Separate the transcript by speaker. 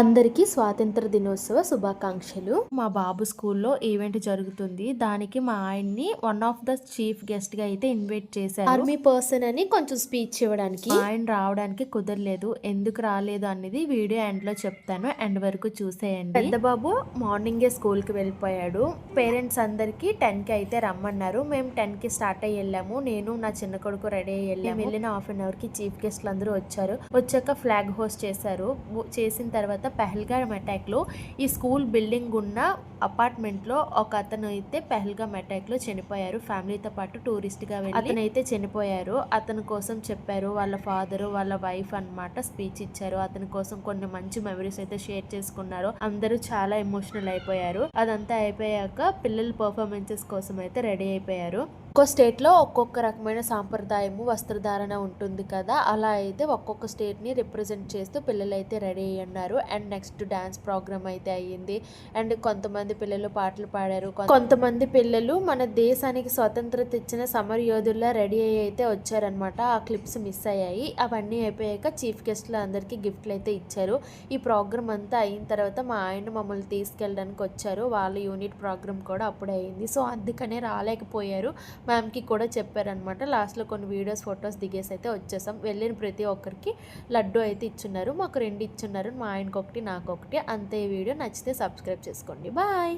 Speaker 1: అందరికీ స్వాతంత్ర దినోత్సవ శుభాకాంక్షలు. మా బాబు స్కూల్లో ఈవెంట్ జరుగుతుంది. దానికి మా ఆయన్ని one of the chief guest గా అయితే ఇన్వైట్ చేశారు. ఆర్మీ పర్సన్ అని కొంచెం స్పీచ్ ఇవ్వడానికి. ఆయన రావడానికి కుదరలేదు. ఎందుకు రాలేదు అనేది వీడియో ఎండ్ లో చెప్తాను. ఎండ్ వరకు చూసేయండి. పెద్ద బాబు మార్నింగే స్కూల్ కి వెళ్ళిపోయాడు. పేరెంట్స్ అందరికి 10 కి అయితే రమ్మన్నారు. మేము 10 కి స్టార్ట్ అయ్యి వెళ్ళాము. నేను నా చిన్న కొడుకు రెడీ అయ్యి వెళ్ళాము. వెళ్ళిన హాఫ్ అన్ అవర్ కి చీఫ్ గెస్ట్లు అందరూ వచ్చారు. వచ్చాక ఫ్లాగ్ హోస్ట్ చేశారు. చేసిన తర్వాత పహల్గామ్ అటాక్ లో ఈ స్కూల్ బిల్డింగ్ ఉన్న అపార్ట్మెంట్ లో ఒక అతను అయితే పహల్గామ్ అటాక్ లో చనిపోయారు. ఫ్యామిలీతో పాటు టూరిస్ట్ గా వెళ్ళి అతనైతే చనిపోయారు. అతని కోసం చెప్పారు. వాళ్ళ ఫాదర్ వాళ్ళ వైఫ్ అన్నమాట స్పీచ్ ఇచ్చారు. అతని కోసం కొన్ని మంచి మెమరీస్ అయితే షేర్ చేసుకున్నారు. అందరూ చాలా ఎమోషనల్ అయిపోయారు. అదంతా అయిపోయాక పిల్లల పర్ఫార్మెన్సెస్ కోసం అయితే రెడీ అయిపోయారు. ఒక్కో స్టేట్ లో ఒక్కొక్క రకమైన సాంప్రదాయము వస్త్రధారణ ఉంటుంది కదా, అలా అయితే ఒక్కొక్క స్టేట్ ని రిప్రజెంట్ చేస్తూ పిల్లలు అయితే రెడీ అయ్యి ఉన్నారు. అండ్ నెక్స్ట్ డాన్స్ ప్రోగ్రామ్ అయితే అయ్యింది. అండ్ కొంతమంది పిల్లలు పాటలు పాడారు. కొంతమంది పిల్లలు మన దేశానికి స్వతంత్రత ఇచ్చిన సమర యోధుల్లా రెడీ అయ్యి అయితే వచ్చారనమాట. ఆ క్లిప్స్ మిస్ అయ్యాయి. అవన్నీ అయిపోయాక చీఫ్ గెస్ట్లు అందరికీ గిఫ్ట్లు అయితే ఇచ్చారు. ఈ ప్రోగ్రామ్ అంతా అయిన తర్వాత మా ఆయన మమ్మల్ని తీసుకెళ్ళడానికి వచ్చారు. వాళ్ళ యూనిట్ ప్రోగ్రామ్ కూడా అప్పుడే అయింది. సో అందుకనే రాలేకపోయారు. మ్యామ్కి కూడా చెప్పారనమాట. లాస్ట్లో కొన్ని వీడియోస్ ఫొటోస్ దిగేసి అయితే వచ్చేసాం. వెళ్ళిన ప్రతి ఒక్కరికి లడ్డు అయితే ఇచ్చున్నారు. మాకు 2 ఇచ్చున్నారు. మా ఆయనకొకటి నాకొకటి. అంతే. ఈ వీడియో నచ్చితే సబ్స్క్రైబ్ చేసుకోండి. బాయ్.